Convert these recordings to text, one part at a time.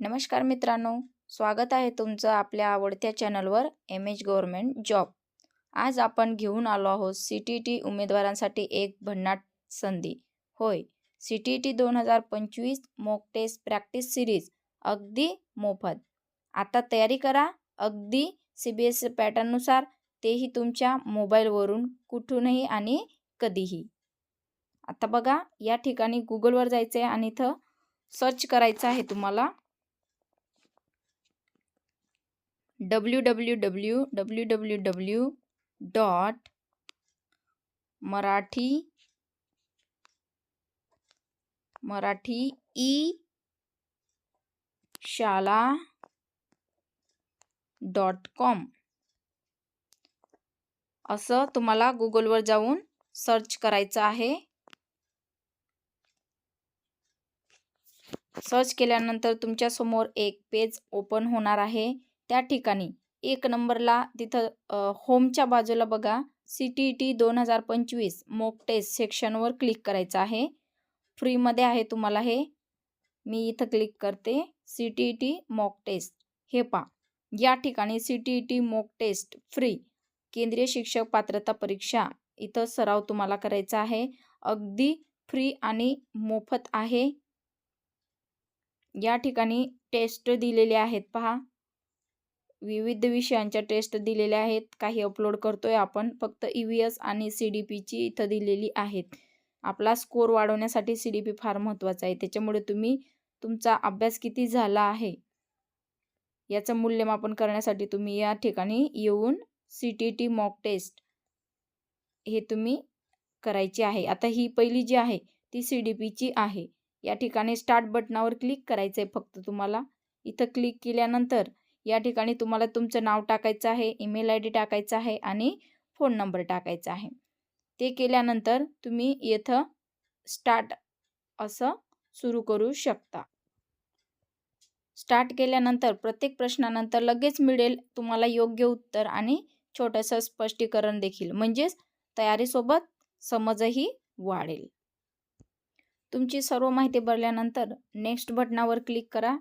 नमस्कार मित्रांनो, स्वागत आहे तुमचं आपल्या आवडत्या चॅनलवर एम.एच. Government job. आज आपण घेऊन आलो आहोत सी.टी.टी. उमेदवारांसाठी एक भन्नाट संधी. होय, सी.टी.टी. 2025 मॉक टेस्ट प्रॅक्टिस सिरीज अगदी मोफत. आता तयारी करा अगदी CBSE पॅटर्ननुसार, तेही तुमच्या मोबाईलवरून कुठूनही आणि कधीही. आता बघा, या ठिकाणी गुगलवर जायचं आहे आणि इथं सर्च करायचं आहे तुम्हाला www डॉट मराठी ई शाला .com असं तुम्हाला गुगलवर जाऊन सर्च करायचं आहे. सर्च केल्यानंतर तुमच्या समोर एक पेज ओपन होणार आहे. त्या ठिकाणी 1 नंबरला तिथं होमच्या बाजूला बघा सी.टी.टी. 2025 मॉक टेस्ट सेक्शनवर क्लिक करायचं आहे. फ्रीमध्ये आहे तुम्हाला हे. मी इथं क्लिक करते. सी.टी.टी. मॉक टेस्ट हे पहा. या ठिकाणी सी.टी.टी. मॉक टेस्ट फ्री केंद्रीय शिक्षक पात्रता परीक्षा इथं सराव तुम्हाला करायचा आहे. अगदी फ्री आणि मोफत आहे. या ठिकाणी टेस्ट दिलेले आहेत पहा. विविध विषयांच्या टेस्ट दिलेल्या आहेत. काही अपलोड करतोय आपण. फक्त EVS आणि CDPची इथं दिलेली आहेत. आपला स्कोर वाढवण्यासाठी CDP फार महत्त्वाचा आहे. त्याच्यामुळे तुम्ही तुमचा अभ्यास किती झाला आहे याचं मूल्यमापन करण्यासाठी तुम्ही या ठिकाणी येऊन सी.टी.टी. मॉक टेस्ट हे तुम्ही करायची आहे. आता ही पहिली जी आहे ती CDPची आहे. या ठिकाणी स्टार्ट बटनावर क्लिक करायचं आहे फक्त तुम्हाला. इथं क्लिक केल्यानंतर या ठिकाणी तुम्हाला तुमचं नाव टाकायचं आहे, ईमेल ID टाकायचा आहे आणि फोन नंबर टाकायचा आहे. ते केल्यानंतर तुम्ही इथं स्टार्ट असं सुरू करू शकता. स्टार्ट केल्यानंतर प्रत्येक प्रश्नानंतर लगेच मिळेल तुम्हाला योग्य उत्तर आणि छोटंसं स्पष्टीकरण देखील. म्हणजेच तयारीसोबत समजही वाढेल. तुमची सर्व माहिती भरल्यानंतर नेक्स्ट बटनावर क्लिक करा.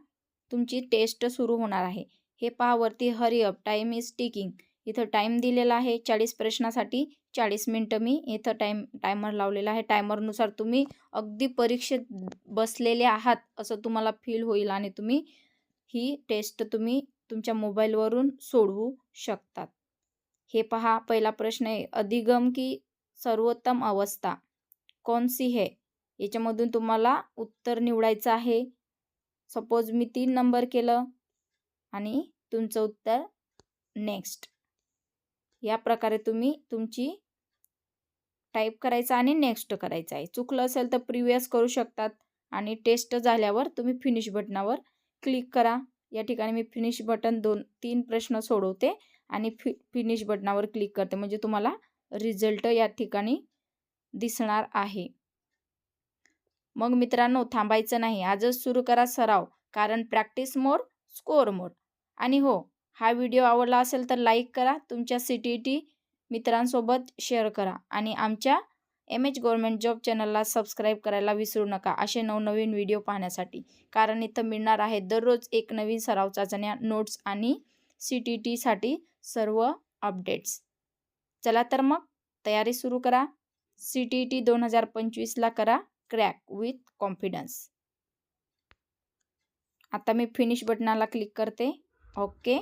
तुमची टेस्ट सुरू होणार आहे. हे पहा वरती hurry up time is ticking. इथं टाईम दिलेला आहे 40 प्रश्नासाठी 40 मिनटं मी इथं टायमर लावलेला आहे. टायमरनुसार तुम्ही अगदी परीक्षेत बसलेले आहात असं तुम्हाला फील होईल आणि तुम्ही ही टेस्ट तुम्ही तुमच्या मोबाईलवरून सोडवू शकतात. हे पहा पहिला प्रश्न आहे, अधिगम की सर्वोत्तम अवस्था कौन सी है? याच्यामधून तुम्हाला उत्तर निवडायचं आहे. सपोज मी 3 नंबर केलं आणि तुमचं उत्तर नेक्स्ट. या प्रकारे तुम्ही तुमची टाईप करायचं आणि नेक्स्ट करायचं आहे. चुकलं असेल तर प्रिव्हियस करू शकतात आणि टेस्ट झाल्यावर तुम्ही फिनिश बटनावर क्लिक करा. या ठिकाणी मी फिनिश बटन 2-3 प्रश्न सोडवते आणि फिनिश बटनावर क्लिक करते. म्हणजे तुम्हाला रिझल्ट या ठिकाणी दिसणार आहे. मग मित्रांनो थांबायचं नाही. आजच सुरू करा सराव. कारण प्रॅक्टिस मोर स्कोर मोर. आणि हो, हा व्हिडिओ आवडला असेल तर लाईक करा. तुमच्या सी.टी.टी. मित्रांसोबत शेअर करा आणि आमच्या एम.एच. गव्हर्नमेंट जॉब चॅनलला सबस्क्राईब करायला विसरू नका असे नवनवीन व्हिडिओ पाहण्यासाठी. कारण इथं मिळणार आहे दररोज एक नवीन सराव चाचण्या, नोट्स आणि सी.टी.टीसाठी सर्व अपडेट्स. चला तर मग तयारी सुरू करा. सी.टी.टी. 2025ला करा क्रॅक विथ कॉन्फिडन्स. आता मी फिनिश बटनाला क्लिक करते. ओके.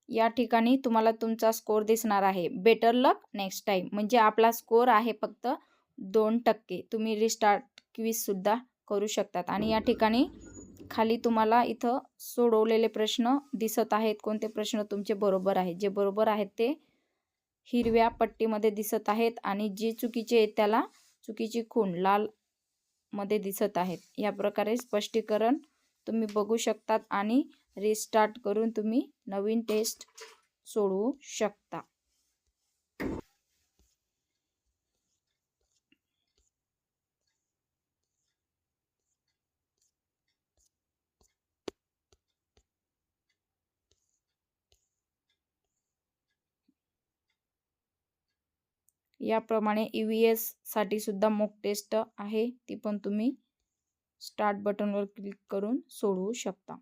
या ठिकाणी तुम्हाला तुमचा स्कोर दिसणार आहे. बेटर लक नेक्स्ट टाईम. म्हणजे आपला स्कोर आहे फक्त 2%. तुम्ही रिस्टार्ट क्विज सुद्धा करू शकतात. आणि या ठिकाणी खाली तुम्हाला इथं सोडवलेले प्रश्न दिसत आहेत. कोणते प्रश्न तुमचे बरोबर आहेत. जे बरोबर आहेत ते हिरव्या पट्टीमध्ये दिसत आहेत आणि जे चुकीचे आहेत त्याला चुकीची खूण लाल मध्ये दिसत आहेत. या प्रकारे स्पष्टीकरण तुम्ही बघू शकतात आणि रिस्टार्ट करून तुम्ही नवीन टेस्ट सोडवू शकता. याप्रमाणे EVS साठी सुद्धा मॉक टेस्ट आहे, ती पण तुम्ही स्टार्ट बटनवर क्लिक करून सोडवू शकता.